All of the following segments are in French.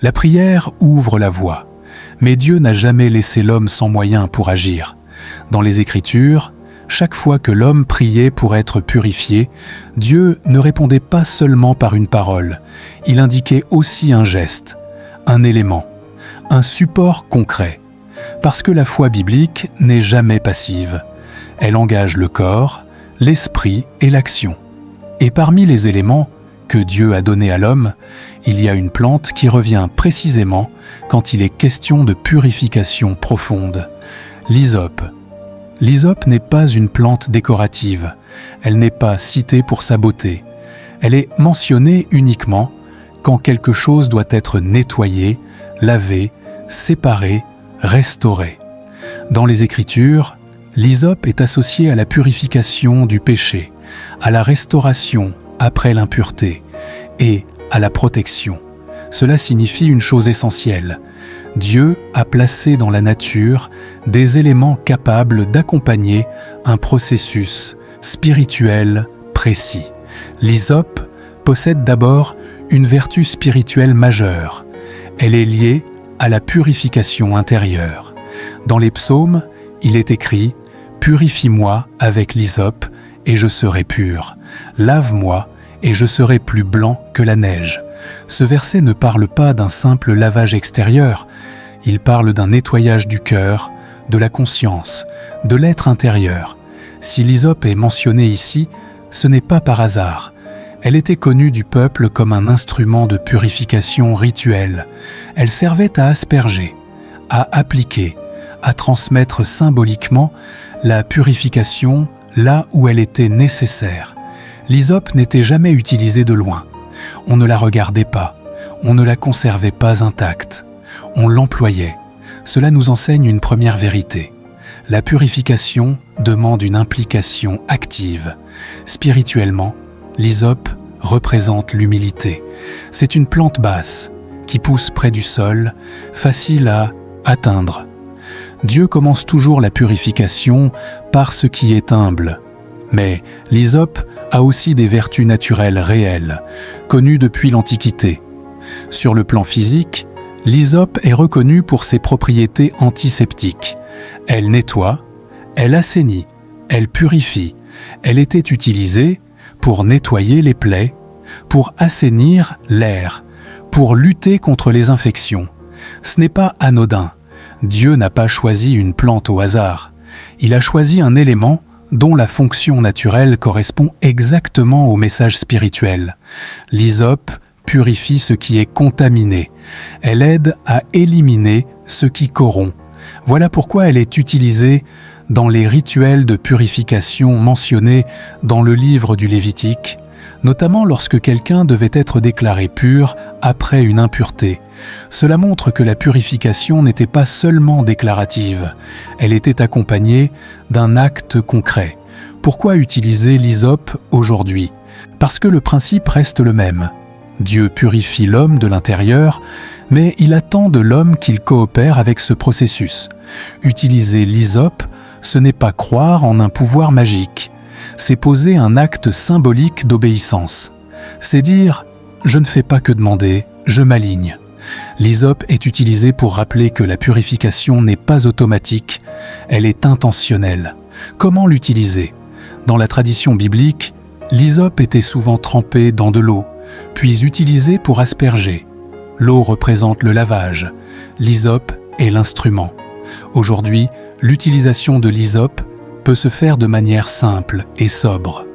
La prière ouvre la voie, mais Dieu n'a jamais laissé l'homme sans moyens pour agir. Dans les Écritures, chaque fois que l'homme priait pour être purifié, Dieu ne répondait pas seulement par une parole, il indiquait aussi un geste, un élément, un support concret. Parce que la foi biblique n'est jamais passive. Elle engage le corps, l'esprit et l'action. Et parmi les éléments que Dieu a donnés à l'homme, il y a une plante qui revient précisément quand il est question de purification profonde, l'hysope. L'hysope n'est pas une plante décorative, elle n'est pas citée pour sa beauté. Elle est mentionnée uniquement quand quelque chose doit être nettoyé, lavé, séparé, restauré. Dans les Écritures, l'hysope est associée à la purification du péché, à la restauration après l'impureté et à la protection. Cela signifie une chose essentielle. Dieu a placé dans la nature des éléments capables d'accompagner un processus spirituel précis. L'hysope possède d'abord une vertu spirituelle majeure. Elle est liée à la purification intérieure. Dans les psaumes, il est écrit « Purifie-moi avec l'hysope et je serai pur. Lave-moi et je serai plus blanc que la neige. » Ce verset ne parle pas d'un simple lavage extérieur, il parle d'un nettoyage du cœur, de la conscience, de l'être intérieur. Si l'hysope est mentionnée ici, ce n'est pas par hasard. Elle était connue du peuple comme un instrument de purification rituelle. Elle servait à asperger, à appliquer, à transmettre symboliquement la purification là où elle était nécessaire. L'hysope n'était jamais utilisée de loin. On ne la regardait pas, on ne la conservait pas intacte, on l'employait. Cela nous enseigne une première vérité. La purification demande une implication active. Spirituellement, l'hysope représente l'humilité. C'est une plante basse qui pousse près du sol, facile à atteindre. Dieu commence toujours la purification par ce qui est humble. Mais l'hysope a aussi des vertus naturelles réelles, connues depuis l'Antiquité. Sur le plan physique, l'hysope est reconnue pour ses propriétés antiseptiques. Elle nettoie, elle assainit, elle purifie. Elle était utilisée pour nettoyer les plaies, pour assainir l'air, pour lutter contre les infections. Ce n'est pas anodin. Dieu n'a pas choisi une plante au hasard. Il a choisi un élément dont la fonction naturelle correspond exactement au message spirituel. L'hysope purifie ce qui est contaminé. Elle aide à éliminer ce qui corrompt. Voilà pourquoi elle est utilisée dans les rituels de purification mentionnés dans le livre du Lévitique, notamment lorsque quelqu'un devait être déclaré pur après une impureté. Cela montre que la purification n'était pas seulement déclarative, elle était accompagnée d'un acte concret. Pourquoi utiliser l'hysope aujourd'hui ? Parce que le principe reste le même. Dieu purifie l'homme de l'intérieur, mais il attend de l'homme qu'il coopère avec ce processus. Utiliser l'hysope, ce n'est pas croire en un pouvoir magique, c'est poser un acte symbolique d'obéissance. C'est dire « je ne fais pas que demander, je m'aligne ». L'hysope est utilisée pour rappeler que la purification n'est pas automatique, elle est intentionnelle. Comment l'utiliser ? Dans la tradition biblique, l'hysope était souvent trempée dans de l'eau, puis utilisée pour asperger. L'eau représente le lavage, l'hysope est l'instrument. Aujourd'hui, l'utilisation de l'hysope peut se faire de manière simple et sobre,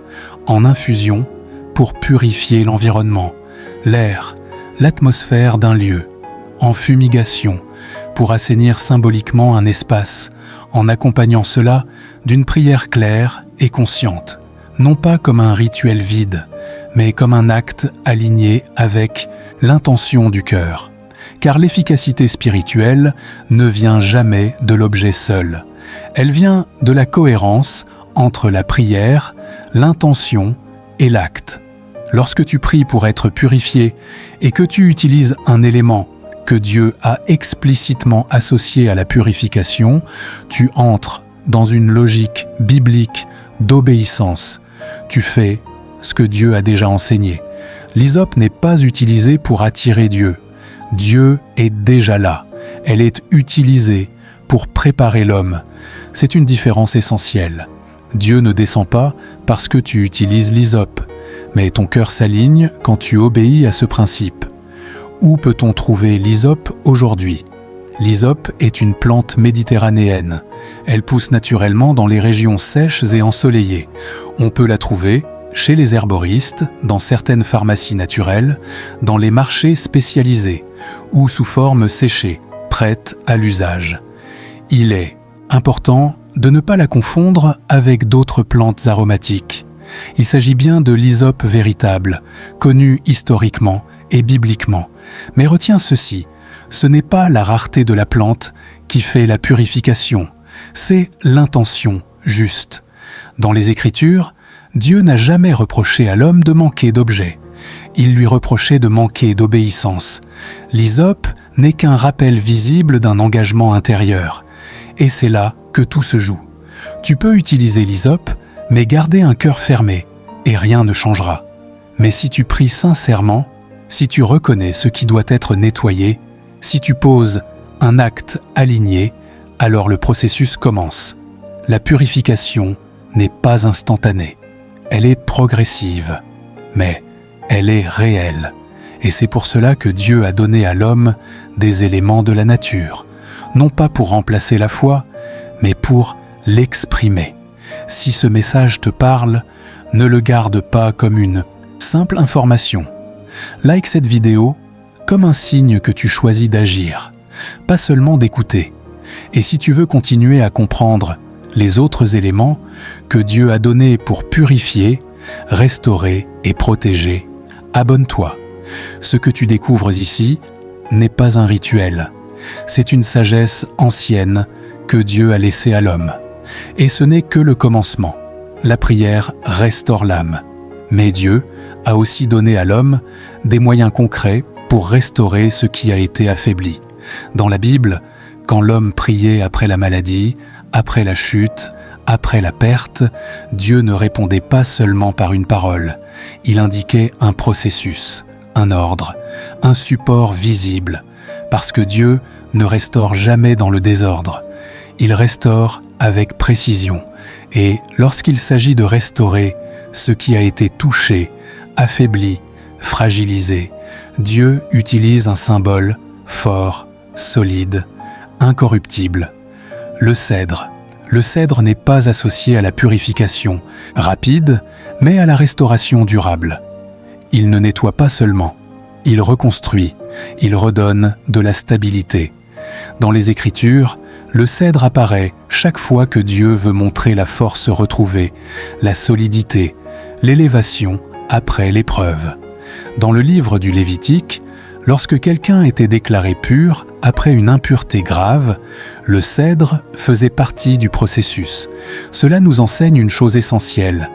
en infusion pour purifier l'environnement, l'air, l'atmosphère d'un lieu, en fumigation pour assainir symboliquement un espace, en accompagnant cela d'une prière claire et consciente, non pas comme un rituel vide, mais comme un acte aligné avec l'intention du cœur. Car l'efficacité spirituelle ne vient jamais de l'objet seul. Elle vient de la cohérence entre la prière, l'intention et l'acte. Lorsque tu pries pour être purifié et que tu utilises un élément que Dieu a explicitement associé à la purification, tu entres dans une logique biblique d'obéissance. Tu fais ce que Dieu a déjà enseigné. L'hysope n'est pas utilisé pour attirer Dieu. Dieu est déjà là. Elle est utilisée pour préparer l'homme. C'est une différence essentielle. Dieu ne descend pas parce que tu utilises l'hysope, mais ton cœur s'aligne quand tu obéis à ce principe. Où peut-on trouver l'hysope aujourd'hui ? L'hysope est une plante méditerranéenne. Elle pousse naturellement dans les régions sèches et ensoleillées. On peut la trouver chez les herboristes, dans certaines pharmacies naturelles, dans les marchés spécialisés ou sous forme séchée, prête à l'usage. Il est important de ne pas la confondre avec d'autres plantes aromatiques. Il s'agit bien de l'hysope véritable, connue historiquement et bibliquement. Mais retiens ceci, ce n'est pas la rareté de la plante qui fait la purification, c'est l'intention juste. Dans les Écritures, Dieu n'a jamais reproché à l'homme de manquer d'objets. Il lui reprochait de manquer d'obéissance. L'hysope n'est qu'un rappel visible d'un engagement intérieur. Et c'est là que tout se joue. Tu peux utiliser l'hysope, mais garder un cœur fermé, et rien ne changera. Mais si tu pries sincèrement, si tu reconnais ce qui doit être nettoyé, si tu poses un acte aligné, alors le processus commence. La purification n'est pas instantanée. Elle est progressive, mais elle est réelle. Et c'est pour cela que Dieu a donné à l'homme des éléments de la nature, non pas pour remplacer la foi, mais pour l'exprimer. Si ce message te parle, ne le garde pas comme une simple information. Like cette vidéo comme un signe que tu choisis d'agir, pas seulement d'écouter. Et si tu veux continuer à comprendre les autres éléments que Dieu a donnés pour purifier, restaurer et protéger, abonne-toi. Ce que tu découvres ici n'est pas un rituel. C'est une sagesse ancienne que Dieu a laissée à l'homme. Et ce n'est que le commencement. La prière restaure l'âme. Mais Dieu a aussi donné à l'homme des moyens concrets pour restaurer ce qui a été affaibli. Dans la Bible, quand l'homme priait après la maladie, après la chute, après la perte, Dieu ne répondait pas seulement par une parole. Il indiquait un processus, un ordre, un support visible, parce que Dieu ne restaure jamais dans le désordre. Il restaure avec précision, et lorsqu'il s'agit de restaurer ce qui a été touché, affaibli, fragilisé, Dieu utilise un symbole fort, solide, incorruptible. Le cèdre. Le cèdre n'est pas associé à la purification rapide, mais à la restauration durable. Il ne nettoie pas seulement, il reconstruit, il redonne de la stabilité. Dans les Écritures, le cèdre apparaît chaque fois que Dieu veut montrer la force retrouvée, la solidité, l'élévation après l'épreuve. Dans le livre du Lévitique, lorsque quelqu'un était déclaré pur après une impureté grave, le cèdre faisait partie du processus. Cela nous enseigne une chose essentielle.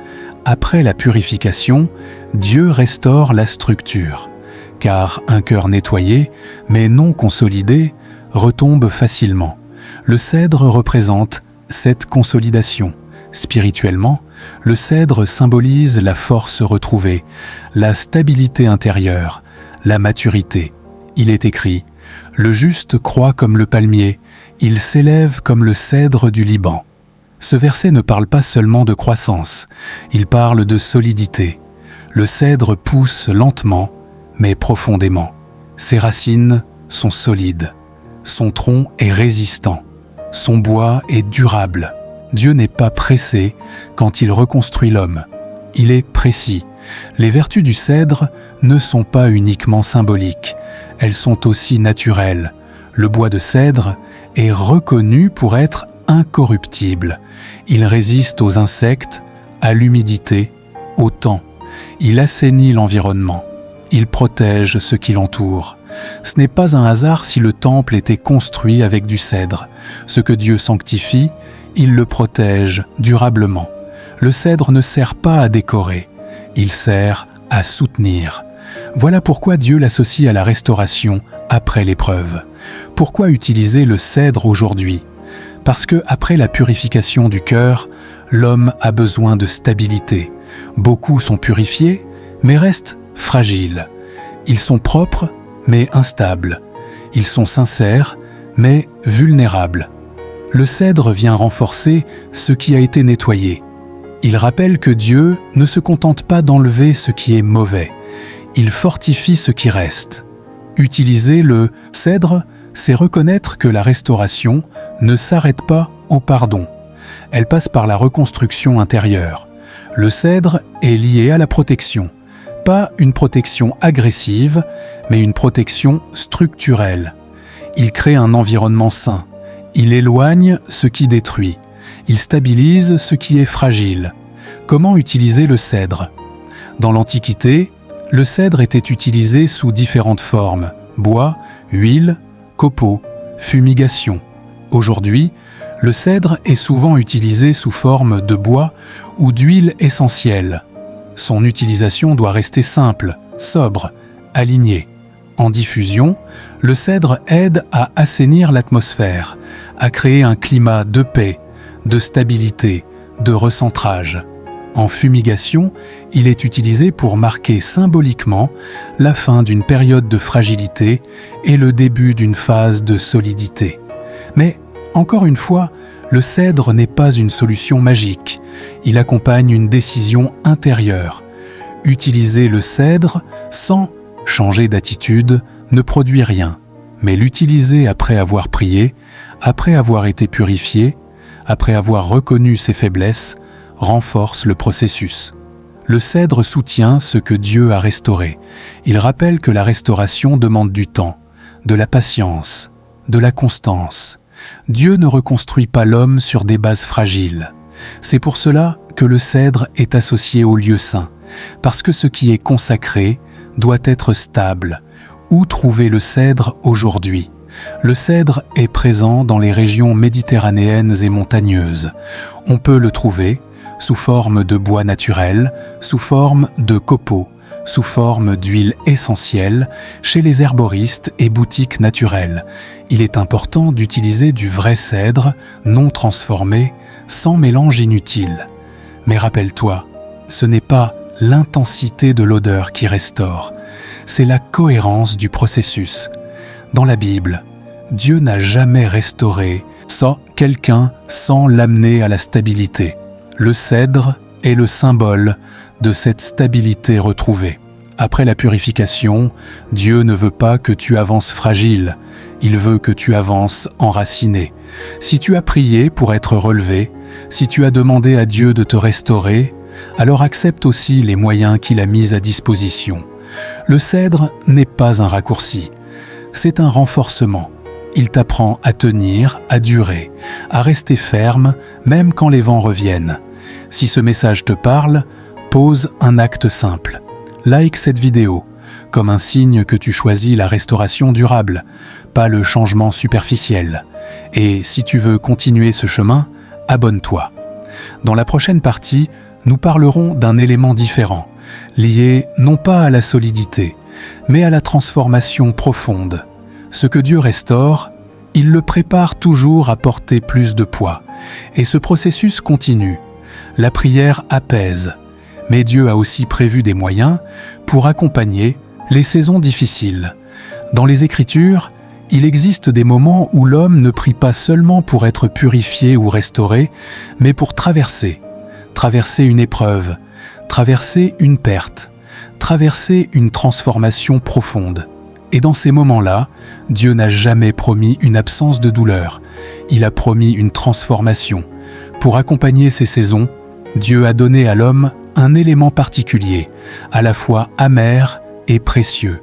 Après la purification, Dieu restaure la structure. Car un cœur nettoyé, mais non consolidé, retombe facilement. Le cèdre représente cette consolidation. Spirituellement, le cèdre symbolise la force retrouvée, la stabilité intérieure, la maturité. Il est écrit « Le juste croît comme le palmier, il s'élève comme le cèdre du Liban ». Ce verset ne parle pas seulement de croissance, il parle de solidité. Le cèdre pousse lentement, mais profondément. Ses racines sont solides, son tronc est résistant, son bois est durable. Dieu n'est pas pressé quand il reconstruit l'homme. Il est précis. Les vertus du cèdre ne sont pas uniquement symboliques, elles sont aussi naturelles. Le bois de cèdre est reconnu pour être incorruptible. Il résiste aux insectes, à l'humidité, au temps. Il assainit l'environnement. Il protège ce qui l'entoure. Ce n'est pas un hasard si le temple était construit avec du cèdre. Ce que Dieu sanctifie, il le protège durablement. Le cèdre ne sert pas à décorer, il sert à soutenir. Voilà pourquoi Dieu l'associe à la restauration après l'épreuve. Pourquoi utiliser le cèdre aujourd'hui ? Parce que après la purification du cœur, l'homme a besoin de stabilité. Beaucoup sont purifiés, mais restent fragiles. Ils sont propres, mais instables. Ils sont sincères, mais vulnérables. Le cèdre vient renforcer ce qui a été nettoyé. Il rappelle que Dieu ne se contente pas d'enlever ce qui est mauvais. Il fortifie ce qui reste. Utiliser le cèdre, c'est reconnaître que la restauration ne s'arrête pas au pardon. Elle passe par la reconstruction intérieure. Le cèdre est lié à la protection. Pas une protection agressive, mais une protection structurelle. Il crée un environnement sain. Il éloigne ce qui détruit. Il stabilise ce qui est fragile. Comment utiliser le cèdre? Dans l'Antiquité, le cèdre était utilisé sous différentes formes: bois, huile, copeaux, fumigation. Aujourd'hui, le cèdre est souvent utilisé sous forme de bois ou d'huile essentielle. Son utilisation doit rester simple, sobre, alignée. En diffusion, le cèdre aide à assainir l'atmosphère, à créer un climat de paix, de stabilité, de recentrage. En fumigation, il est utilisé pour marquer symboliquement la fin d'une période de fragilité et le début d'une phase de solidité. Mais, encore une fois, le cèdre n'est pas une solution magique. Il accompagne une décision intérieure. Utiliser le cèdre sans changer d'attitude ne produit rien. Mais l'utiliser après avoir prié, après avoir été purifié, après avoir reconnu ses faiblesses, renforce le processus. Le cèdre soutient ce que Dieu a restauré. Il rappelle que la restauration demande du temps, de la patience, de la constance. Dieu ne reconstruit pas l'homme sur des bases fragiles. C'est pour cela que le cèdre est associé au lieu saint, parce que ce qui est consacré doit être stable. Où trouver le cèdre aujourd'hui? Le cèdre est présent dans les régions méditerranéennes et montagneuses. On peut le trouver sous forme de bois naturel, sous forme de copeaux, sous forme d'huile essentielle, chez les herboristes et boutiques naturelles. Il est important d'utiliser du vrai cèdre, non transformé, sans mélange inutile. Mais rappelle-toi, ce n'est pas l'intensité de l'odeur qui restaure, c'est la cohérence du processus. Dans la Bible, Dieu n'a jamais restauré quelqu'un sans l'amener à la stabilité. Le cèdre est le symbole de cette stabilité retrouvée. Après la purification, Dieu ne veut pas que tu avances fragile, il veut que tu avances enraciné. Si tu as prié pour être relevé, si tu as demandé à Dieu de te restaurer, alors accepte aussi les moyens qu'il a mis à disposition. Le cèdre n'est pas un raccourci, c'est un renforcement. Il t'apprend à tenir, à durer, à rester ferme, même quand les vents reviennent. Si ce message te parle, pose un acte simple. Like cette vidéo, comme un signe que tu choisis la restauration durable, pas le changement superficiel. Et si tu veux continuer ce chemin, abonne-toi. Dans la prochaine partie, nous parlerons d'un élément différent, lié non pas à la solidité, mais à la transformation profonde. Ce que Dieu restaure, il le prépare toujours à porter plus de poids. Et ce processus continue. La prière apaise, mais Dieu a aussi prévu des moyens pour accompagner les saisons difficiles. Dans les Écritures, il existe des moments où l'homme ne prie pas seulement pour être purifié ou restauré, mais pour traverser une épreuve, traverser une perte, traverser une transformation profonde. Et dans ces moments-là, Dieu n'a jamais promis une absence de douleur. Il a promis une transformation. Pour accompagner ces saisons, Dieu a donné à l'homme un élément particulier, à la fois amer et précieux.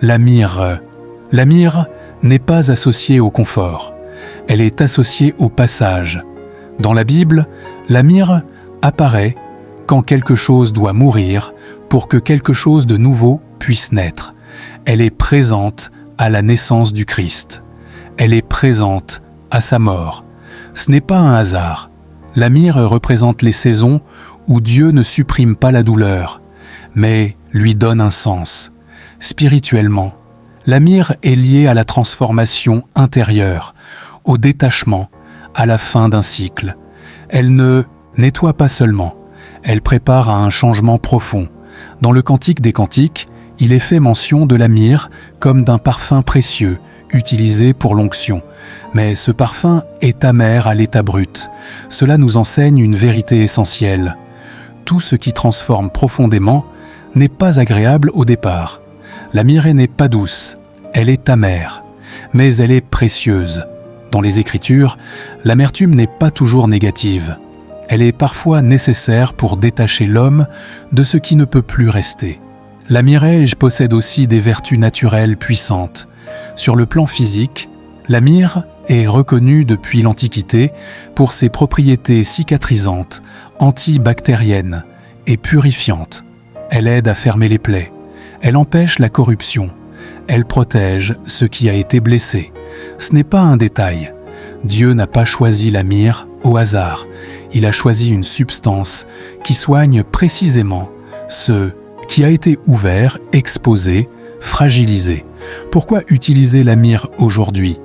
La myrrhe. La myrrhe n'est pas associée au confort. Elle est associée au passage. Dans la Bible, la myrrhe apparaît quand quelque chose doit mourir pour que quelque chose de nouveau puisse naître. Elle est présente à la naissance du Christ. Elle est présente à sa mort. Ce n'est pas un hasard. La myrrhe représente les saisons où Dieu ne supprime pas la douleur, mais lui donne un sens. Spirituellement, la myrrhe est liée à la transformation intérieure, au détachement, à la fin d'un cycle. Elle ne nettoie pas seulement, elle prépare à un changement profond. Dans le Cantique des Cantiques, il est fait mention de la myrrhe comme d'un parfum précieux, utilisé pour l'onction, mais ce parfum est amer à l'état brut. Cela nous enseigne une vérité essentielle. Tout ce qui transforme profondément n'est pas agréable au départ. La myrrhe n'est pas douce, elle est amère, mais elle est précieuse. Dans les Écritures, l'amertume n'est pas toujours négative. Elle est parfois nécessaire pour détacher l'homme de ce qui ne peut plus rester. La myrrhe possède aussi des vertus naturelles puissantes. Sur le plan physique, la myrrhe est reconnue depuis l'Antiquité pour ses propriétés cicatrisantes, antibactériennes et purifiantes. Elle aide à fermer les plaies. Elle empêche la corruption. Elle protège ce qui a été blessé. Ce n'est pas un détail. Dieu n'a pas choisi la myrrhe au hasard. Il a choisi une substance qui soigne précisément ce qui a été ouvert, exposé, fragilisé. Pourquoi utiliser la myrrhe aujourd'hui?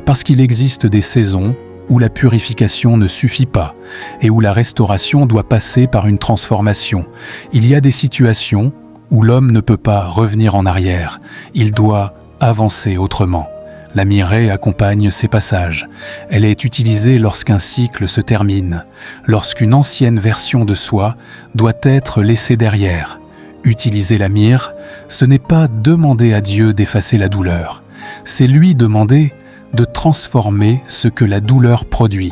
Parce qu'il existe des saisons où la purification ne suffit pas et où la restauration doit passer par une transformation. Il y a des situations où l'homme ne peut pas revenir en arrière. Il doit avancer autrement. La myrrhe accompagne ces passages. Elle est utilisée lorsqu'un cycle se termine, lorsqu'une ancienne version de soi doit être laissée derrière. Utiliser la myrrhe, ce n'est pas demander à Dieu d'effacer la douleur. C'est lui demander de transformer ce que la douleur produit.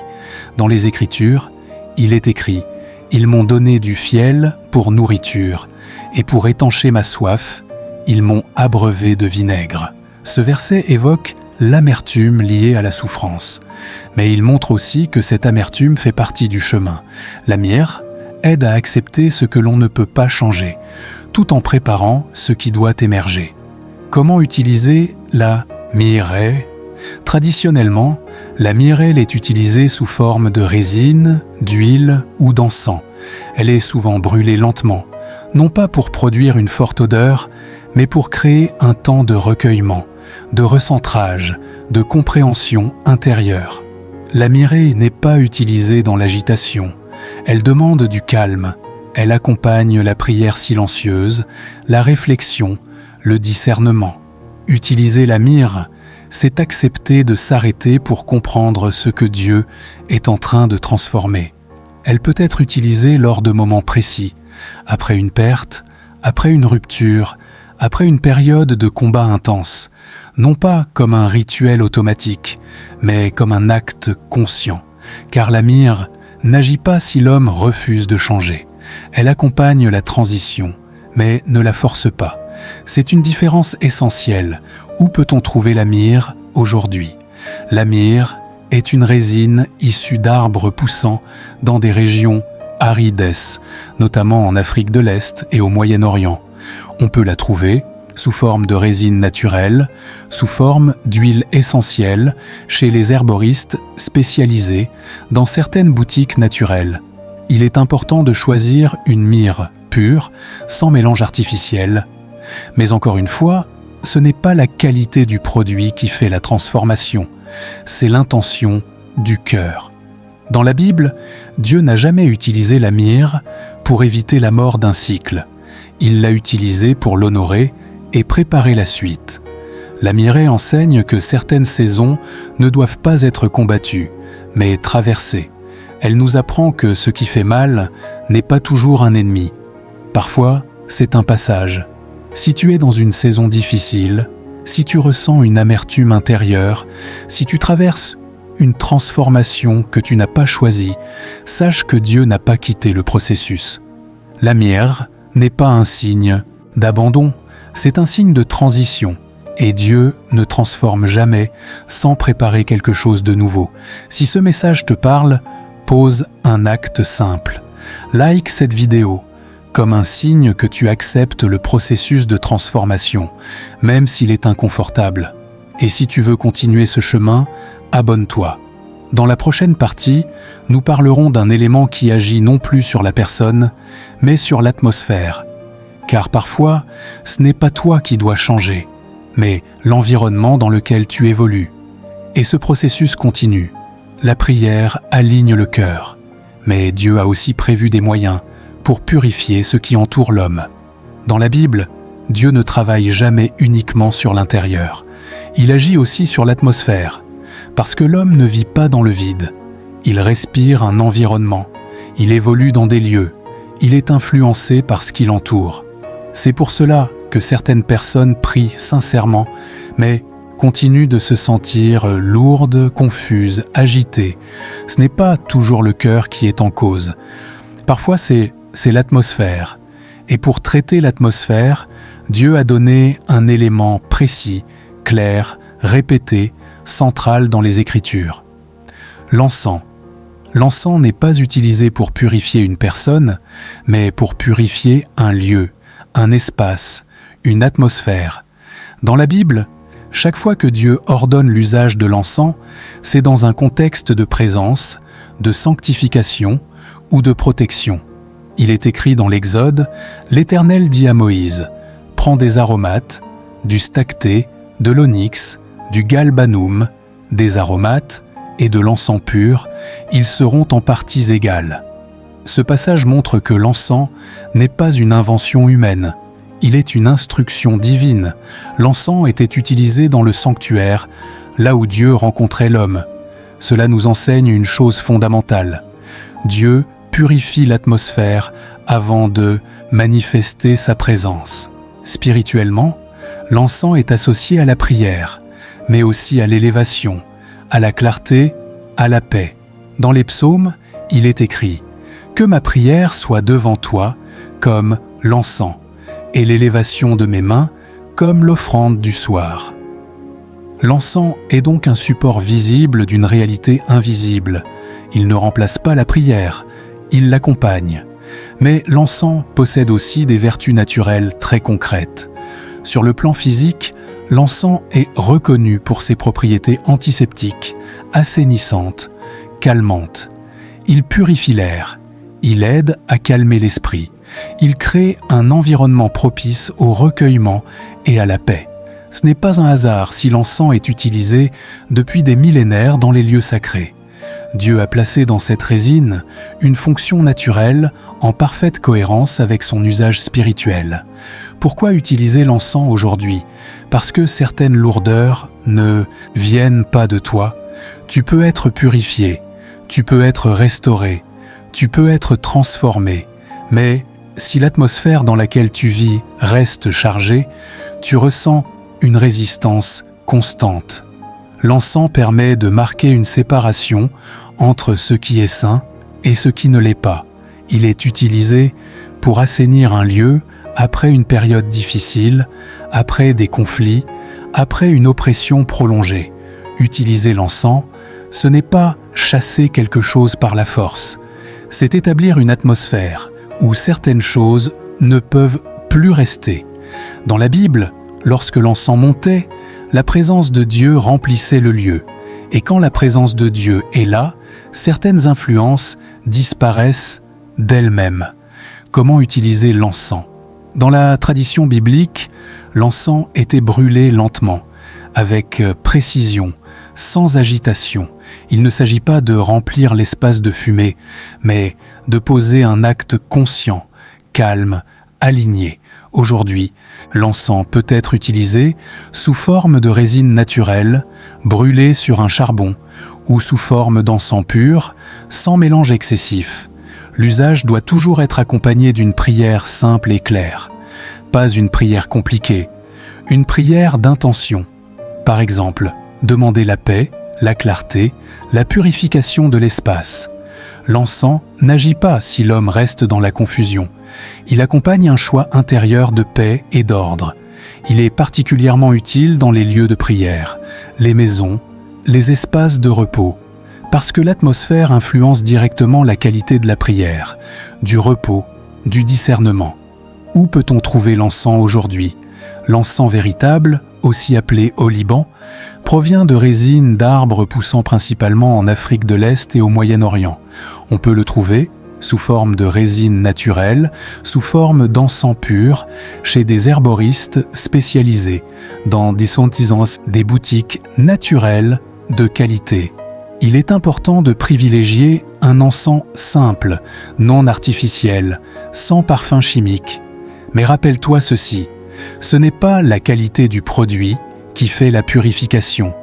Dans les Écritures, il est écrit « Ils m'ont donné du fiel pour nourriture, et pour étancher ma soif, ils m'ont abreuvé de vinaigre. » Ce verset évoque l'amertume liée à la souffrance. Mais il montre aussi que cette amertume fait partie du chemin. La myrrhe aide à accepter ce que l'on ne peut pas changer, tout en préparant ce qui doit émerger. Comment utiliser la myrrhe? Traditionnellement, la myrrhe est utilisée sous forme de résine, d'huile ou d'encens. Elle est souvent brûlée lentement, non pas pour produire une forte odeur, mais pour créer un temps de recueillement, de recentrage, de compréhension intérieure. La myrrhe n'est pas utilisée dans l'agitation. Elle demande du calme. Elle accompagne la prière silencieuse, la réflexion, le discernement. Utiliser la myrrhe, c'est accepter de s'arrêter pour comprendre ce que Dieu est en train de transformer. Elle peut être utilisée lors de moments précis, après une perte, après une rupture, après une période de combat intense, non pas comme un rituel automatique, mais comme un acte conscient, car la myrrhe n'agit pas si l'homme refuse de changer. Elle accompagne la transition, mais ne la force pas. C'est une différence essentielle. Où peut-on trouver la myrrhe aujourd'hui? La myrrhe est une résine issue d'arbres poussant dans des régions arides, notamment en Afrique de l'Est et au Moyen-Orient. On peut la trouver sous forme de résine naturelle, sous forme d'huile essentielle chez les herboristes spécialisés dans certaines boutiques naturelles. Il est important de choisir une myrrhe pure, sans mélange artificiel. Mais encore une fois, ce n'est pas la qualité du produit qui fait la transformation, c'est l'intention du cœur. Dans la Bible, Dieu n'a jamais utilisé la myrrhe pour éviter la mort d'un cycle. Il l'a utilisée pour l'honorer et préparer la suite. La myrrhe enseigne que certaines saisons ne doivent pas être combattues, mais traversées. Elle nous apprend que ce qui fait mal n'est pas toujours un ennemi. Parfois, c'est un passage. Si tu es dans une saison difficile, si tu ressens une amertume intérieure, si tu traverses une transformation que tu n'as pas choisie, sache que Dieu n'a pas quitté le processus. La myrrhe n'est pas un signe d'abandon, c'est un signe de transition. Et Dieu ne transforme jamais sans préparer quelque chose de nouveau. Si ce message te parle, pose un acte simple. Like cette vidéo, comme un signe que tu acceptes le processus de transformation, même s'il est inconfortable. Et si tu veux continuer ce chemin, abonne-toi. Dans la prochaine partie, nous parlerons d'un élément qui agit non plus sur la personne, mais sur l'atmosphère. Car parfois, ce n'est pas toi qui dois changer, mais l'environnement dans lequel tu évolues. Et ce processus continue. La prière aligne le cœur, mais Dieu a aussi prévu des moyens pour purifier ce qui entoure l'homme. Dans la Bible, Dieu ne travaille jamais uniquement sur l'intérieur. il agit aussi sur l'atmosphère, parce que l'homme ne vit pas dans le vide. Il respire un environnement, il évolue dans des lieux, il est influencé par ce qui l'entoure. C'est pour cela que certaines personnes prient sincèrement, mais continuent de se sentir lourdes, confuses, agitées. Ce n'est pas toujours le cœur qui est en cause. Parfois, c'est l'atmosphère. Et pour traiter l'atmosphère, Dieu a donné un élément précis, clair, répété, central dans les Écritures. L'encens. L'encens n'est pas utilisé pour purifier une personne, mais pour purifier un lieu, un espace, une atmosphère. Dans la Bible, chaque fois que Dieu ordonne l'usage de l'encens, c'est dans un contexte de présence, de sanctification ou de protection. Il est écrit dans l'Exode, l'Éternel dit à Moïse, « Prends des aromates, du stacté, de l'onyx, du galbanum, des aromates et de l'encens pur, ils seront en parties égales. » Ce passage montre que l'encens n'est pas une invention humaine. Il est une instruction divine. L'encens était utilisé dans le sanctuaire, là où Dieu rencontrait l'homme. Cela nous enseigne une chose fondamentale. Dieu purifie l'atmosphère avant de manifester sa présence. Spirituellement, l'encens est associé à la prière, mais aussi à l'élévation, à la clarté, à la paix. Dans les psaumes, il est écrit « Que ma prière soit devant toi comme l'encens, et l'élévation de mes mains comme l'offrande du soir. » L'encens est donc un support visible d'une réalité invisible. Il ne remplace pas la prière, il l'accompagne. Mais l'encens possède aussi des vertus naturelles très concrètes. Sur le plan physique, l'encens est reconnu pour ses propriétés antiseptiques, assainissantes, calmantes. Il purifie l'air, il aide à calmer l'esprit. Il crée un environnement propice au recueillement et à la paix. Ce n'est pas un hasard si l'encens est utilisé depuis des millénaires dans les lieux sacrés. Dieu a placé dans cette résine une fonction naturelle en parfaite cohérence avec son usage spirituel. Pourquoi utiliser l'encens aujourd'hui? Parce que certaines lourdeurs ne viennent pas de toi. Tu peux être purifié, tu peux être restauré, tu peux être transformé, mais si l'atmosphère dans laquelle tu vis reste chargée, tu ressens une résistance constante. L'encens permet de marquer une séparation entre ce qui est saint et ce qui ne l'est pas. Il est utilisé pour assainir un lieu après une période difficile, après des conflits, après une oppression prolongée. Utiliser l'encens, ce n'est pas chasser quelque chose par la force, c'est établir une atmosphère où certaines choses ne peuvent plus rester. Dans la Bible, lorsque l'encens montait, la présence de Dieu remplissait le lieu. Et quand la présence de Dieu est là, certaines influences disparaissent d'elles-mêmes. Comment utiliser l'encens? Dans la tradition biblique, l'encens était brûlé lentement, avec précision, sans agitation. Il ne s'agit pas de remplir l'espace de fumée, mais de poser un acte conscient, calme, aligné. Aujourd'hui, l'encens peut être utilisé sous forme de résine naturelle, brûlée sur un charbon, ou sous forme d'encens pur, sans mélange excessif. L'usage doit toujours être accompagné d'une prière simple et claire. Pas une prière compliquée, une prière d'intention. Par exemple, demander la paix, la clarté, la purification de l'espace. L'encens n'agit pas si l'homme reste dans la confusion. Il accompagne un choix intérieur de paix et d'ordre. Il est particulièrement utile dans les lieux de prière, les maisons, les espaces de repos, parce que l'atmosphère influence directement la qualité de la prière, du repos, du discernement. Où peut-on trouver l'encens aujourd'hui? L'encens véritable, aussi appelé au Liban, provient de résines d'arbres poussant principalement en Afrique de l'Est et au Moyen-Orient. On peut le trouver sous forme de résine naturelle, sous forme d'encens pur, chez des herboristes spécialisés, dans des boutiques naturelles de qualité. Il est important de privilégier un encens simple, non artificiel, sans parfum chimique. Mais rappelle-toi ceci, ce n'est pas la qualité du produit qui fait la purification.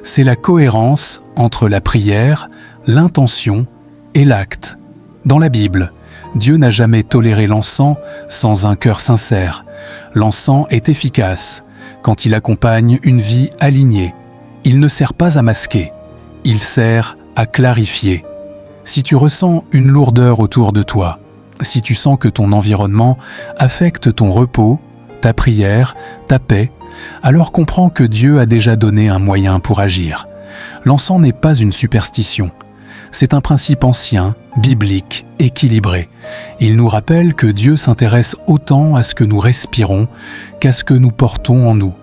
C'est la cohérence entre la prière, l'intention et l'acte. Dans la Bible, Dieu n'a jamais toléré l'encens sans un cœur sincère. L'encens est efficace quand il accompagne une vie alignée. Il ne sert pas à masquer, il sert à clarifier. Si tu ressens une lourdeur autour de toi, si tu sens que ton environnement affecte ton repos, ta prière, ta paix, alors comprends que Dieu a déjà donné un moyen pour agir. L'encens n'est pas une superstition. C'est un principe ancien, biblique, équilibré. Il nous rappelle que Dieu s'intéresse autant à ce que nous respirons qu'à ce que nous portons en nous.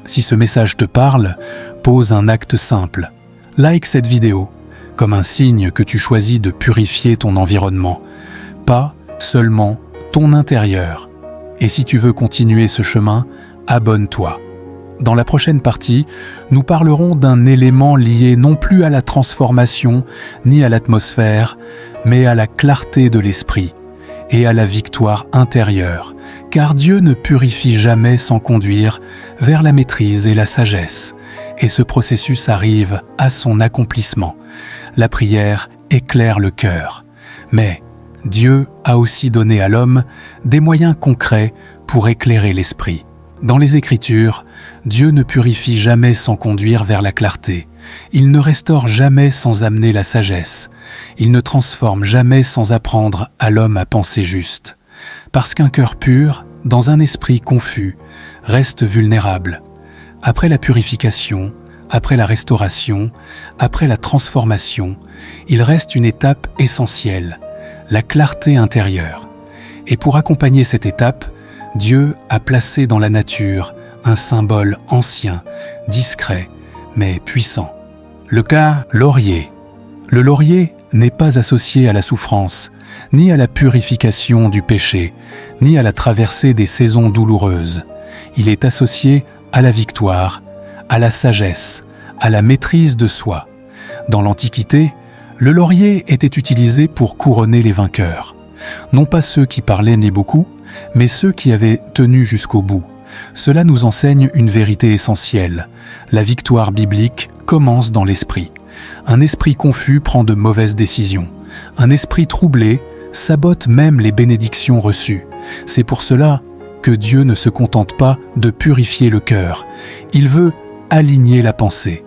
Si ce message te parle, pose un acte simple. Like cette vidéo, comme un signe que tu choisis de purifier ton environnement, pas seulement ton intérieur. Et si tu veux continuer ce chemin, abonne-toi. Dans la prochaine partie, nous parlerons d'un élément lié non plus à la transformation ni à l'atmosphère, mais à la clarté de l'esprit et à la victoire intérieure, car Dieu ne purifie jamais sans conduire vers la maîtrise et la sagesse, et ce processus arrive à son accomplissement. La prière éclaire le cœur, mais Dieu a aussi donné à l'homme des moyens concrets pour éclairer l'esprit. Dans les Écritures, Dieu ne purifie jamais sans conduire vers la clarté. Il ne restaure jamais sans amener la sagesse. Il ne transforme jamais sans apprendre à l'homme à penser juste. Parce qu'un cœur pur, dans un esprit confus, reste vulnérable. Après la purification, après la restauration, après la transformation, il reste une étape essentielle, la clarté intérieure. Et pour accompagner cette étape, Dieu a placé dans la nature un symbole ancien, discret, mais puissant. Le cas laurier. Le laurier n'est pas associé à la souffrance, ni à la purification du péché, ni à la traversée des saisons douloureuses. Il est associé à la victoire, à la sagesse, à la maîtrise de soi. Dans l'Antiquité, le laurier était utilisé pour couronner les vainqueurs. Non pas ceux qui parlaient ni beaucoup, mais ceux qui avaient tenu jusqu'au bout. Cela nous enseigne une vérité essentielle. La victoire biblique commence dans l'esprit. Un esprit confus prend de mauvaises décisions. Un esprit troublé sabote même les bénédictions reçues. C'est pour cela que Dieu ne se contente pas de purifier le cœur. Il veut aligner la pensée.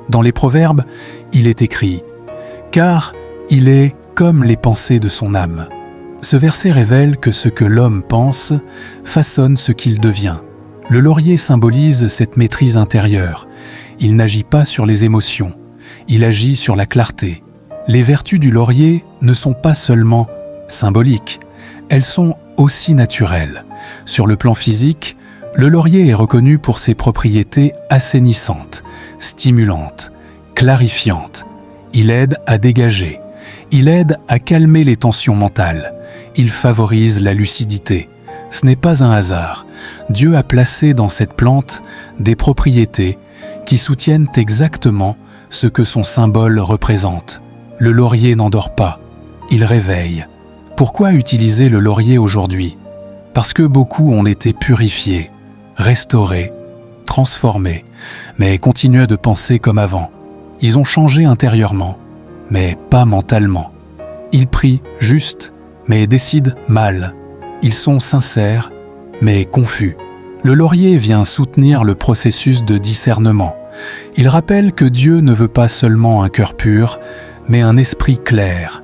Dans les Proverbes, il est écrit « Car il est comme les pensées de son âme ». Ce verset révèle que ce que l'homme pense façonne ce qu'il devient. Le laurier symbolise cette maîtrise intérieure. Il n'agit pas sur les émotions, il agit sur la clarté. Les vertus du laurier ne sont pas seulement symboliques, elles sont aussi naturelles. Sur le plan physique, le laurier est reconnu pour ses propriétés assainissantes, stimulantes, clarifiantes. Il aide à dégager, il aide à calmer les tensions mentales. Il favorise la lucidité. Ce n'est pas un hasard. Dieu a placé dans cette plante des propriétés qui soutiennent exactement ce que son symbole représente. Le laurier n'endort pas, il réveille. Pourquoi utiliser le laurier aujourd'hui? Parce que beaucoup ont été purifiés, restaurés, transformés, mais continuaient de penser comme avant. Ils ont changé intérieurement, mais pas mentalement. Ils prient juste, mais décident mal. Ils sont sincères, mais confus. Le laurier vient soutenir le processus de discernement. Il rappelle que Dieu ne veut pas seulement un cœur pur, mais un esprit clair.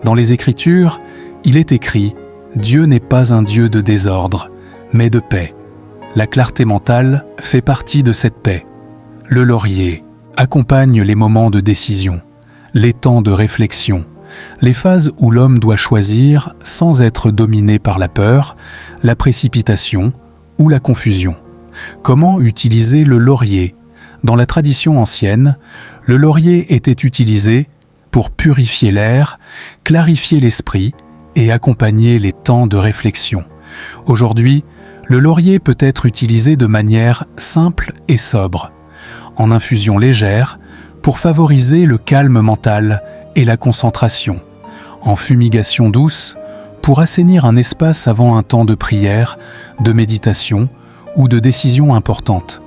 Dans les Écritures, il est écrit « Dieu n'est pas un Dieu de désordre, mais de paix ». La clarté mentale fait partie de cette paix. Le laurier accompagne les moments de décision, les temps de réflexion, les phases où l'homme doit choisir sans être dominé par la peur, la précipitation ou la confusion. Comment utiliser le laurier? Dans la tradition ancienne, le laurier était utilisé pour purifier l'air, clarifier l'esprit et accompagner les temps de réflexion. Aujourd'hui, le laurier peut être utilisé de manière simple et sobre, en infusion légère pour favoriser le calme mental et la concentration, en fumigation douce pour assainir un espace avant un temps de prière, de méditation ou de décision importante.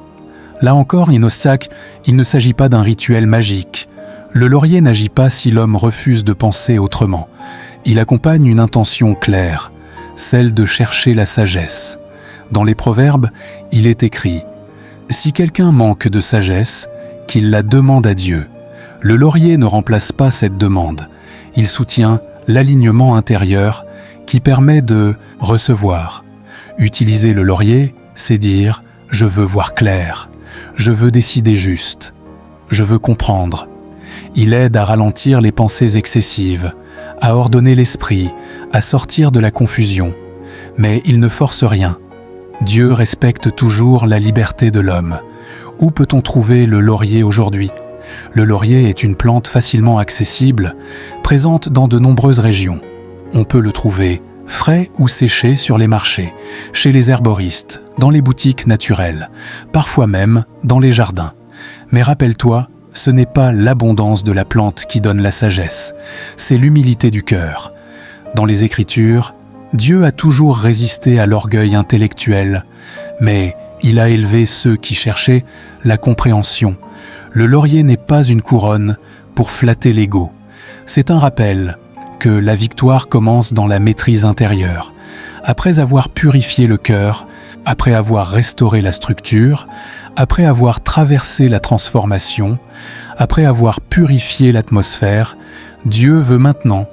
Là encore, Inostak, il ne s'agit pas d'un rituel magique. Le laurier n'agit pas si l'homme refuse de penser autrement. Il accompagne une intention claire, celle de chercher la sagesse. Dans les Proverbes, il est écrit « Si quelqu'un manque de sagesse, qu'il la demande à Dieu. » Le laurier ne remplace pas cette demande. Il soutient l'alignement intérieur qui permet de recevoir. Utiliser le laurier, c'est dire « je veux voir clair, je veux décider juste, je veux comprendre ». Il aide à ralentir les pensées excessives, à ordonner l'esprit, à sortir de la confusion. Mais il ne force rien. Dieu respecte toujours la liberté de l'homme. Où peut-on trouver le laurier aujourd'hui ? Le laurier est une plante facilement accessible, présente dans de nombreuses régions. On peut le trouver frais ou séché sur les marchés, chez les herboristes, dans les boutiques naturelles, parfois même dans les jardins. Mais rappelle-toi, ce n'est pas l'abondance de la plante qui donne la sagesse, c'est l'humilité du cœur. Dans les Écritures, Dieu a toujours résisté à l'orgueil intellectuel, mais il a élevé ceux qui cherchaient la compréhension. Le laurier n'est pas une couronne pour flatter l'ego. C'est un rappel que la victoire commence dans la maîtrise intérieure. Après avoir purifié le cœur, après avoir restauré la structure, après avoir traversé la transformation, après avoir purifié l'atmosphère, Dieu veut maintenant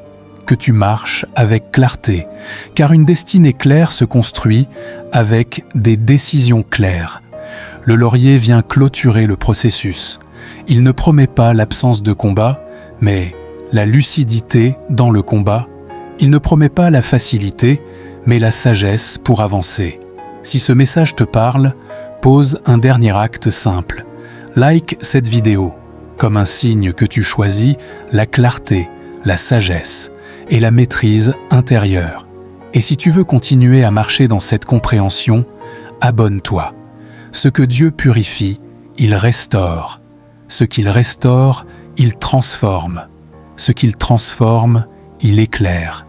que tu marches avec clarté, car une destinée claire se construit avec des décisions claires. Le laurier vient clôturer le processus. Il ne promet pas l'absence de combat, mais la lucidité dans le combat. Il ne promet pas la facilité, mais la sagesse pour avancer. Si ce message te parle, pose un dernier acte simple. Like cette vidéo, comme un signe que tu choisis la clarté, la sagesse et la maîtrise intérieure. Et si tu veux continuer à marcher dans cette compréhension, abonne-toi. Ce que Dieu purifie, il restaure. Ce qu'il restaure, il transforme. Ce qu'il transforme, il éclaire.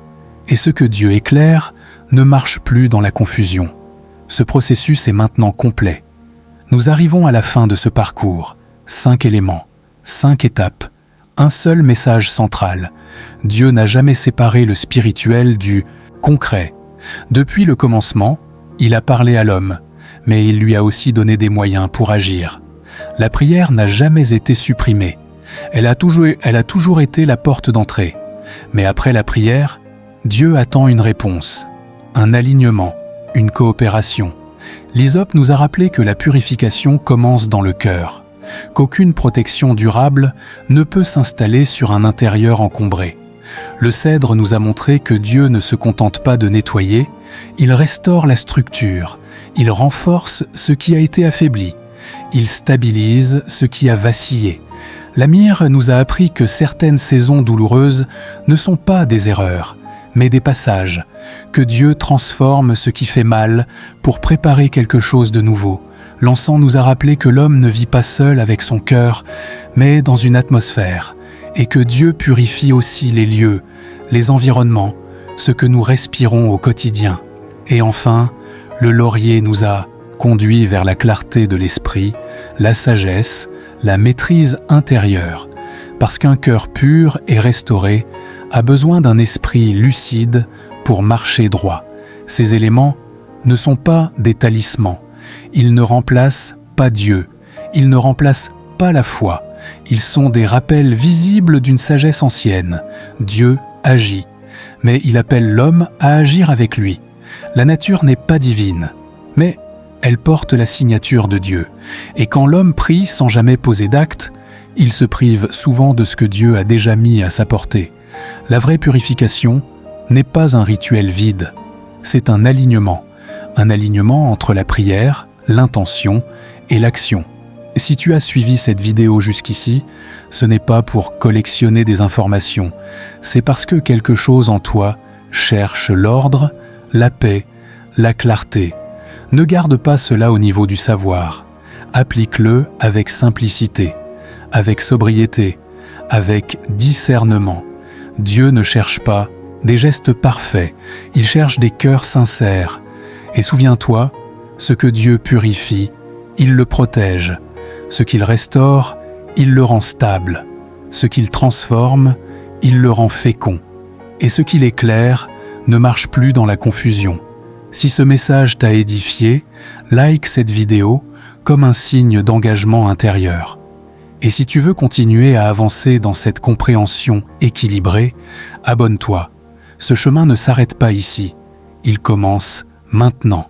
Et ce que Dieu éclaire ne marche plus dans la confusion. Ce processus est maintenant complet. Nous arrivons à la fin de ce parcours. 5 éléments, 5 étapes, un seul message central. Dieu n'a jamais séparé le spirituel du concret. Depuis le commencement, il a parlé à l'homme, mais il lui a aussi donné des moyens pour agir. La prière n'a jamais été supprimée. Elle a toujours été la porte d'entrée. Mais après la prière, Dieu attend une réponse, un alignement, une coopération. L'Hysope nous a rappelé que la purification commence dans le cœur, qu'aucune protection durable ne peut s'installer sur un intérieur encombré. Le cèdre nous a montré que Dieu ne se contente pas de nettoyer, il restaure la structure, il renforce ce qui a été affaibli, il stabilise ce qui a vacillé. La myrrhe nous a appris que certaines saisons douloureuses ne sont pas des erreurs, mais des passages, que Dieu transforme ce qui fait mal pour préparer quelque chose de nouveau. L'encens nous a rappelé que l'homme ne vit pas seul avec son cœur, mais dans une atmosphère, et que Dieu purifie aussi les lieux, les environnements, ce que nous respirons au quotidien. Et enfin, le laurier nous a conduits vers la clarté de l'esprit, la sagesse, la maîtrise intérieure, parce qu'un cœur pur et restauré a besoin d'un esprit lucide pour marcher droit. Ces éléments ne sont pas des talismans, ils ne remplacent pas Dieu, ils ne remplacent pas la foi, ils sont des rappels visibles d'une sagesse ancienne. Dieu agit, mais il appelle l'homme à agir avec lui. La nature n'est pas divine, mais elle porte la signature de Dieu. Et quand l'homme prie sans jamais poser d'acte, il se prive souvent de ce que Dieu a déjà mis à sa portée. La vraie purification n'est pas un rituel vide, c'est un alignement entre la prière, l'intention et l'action. Si tu as suivi cette vidéo jusqu'ici, ce n'est pas pour collectionner des informations, c'est parce que quelque chose en toi cherche l'ordre, la paix, la clarté. Ne garde pas cela au niveau du savoir. Applique-le avec simplicité, avec sobriété, avec discernement. Dieu ne cherche pas des gestes parfaits, il cherche des cœurs sincères. Et souviens-toi, ce que Dieu purifie, il le protège. Ce qu'il restaure, il le rend stable. Ce qu'il transforme, il le rend fécond. Et ce qu'il éclaire ne marche plus dans la confusion. Si ce message t'a édifié, like cette vidéo comme un signe d'engagement intérieur. Et si tu veux continuer à avancer dans cette compréhension équilibrée, abonne-toi. Ce chemin ne s'arrête pas ici. Il commence maintenant.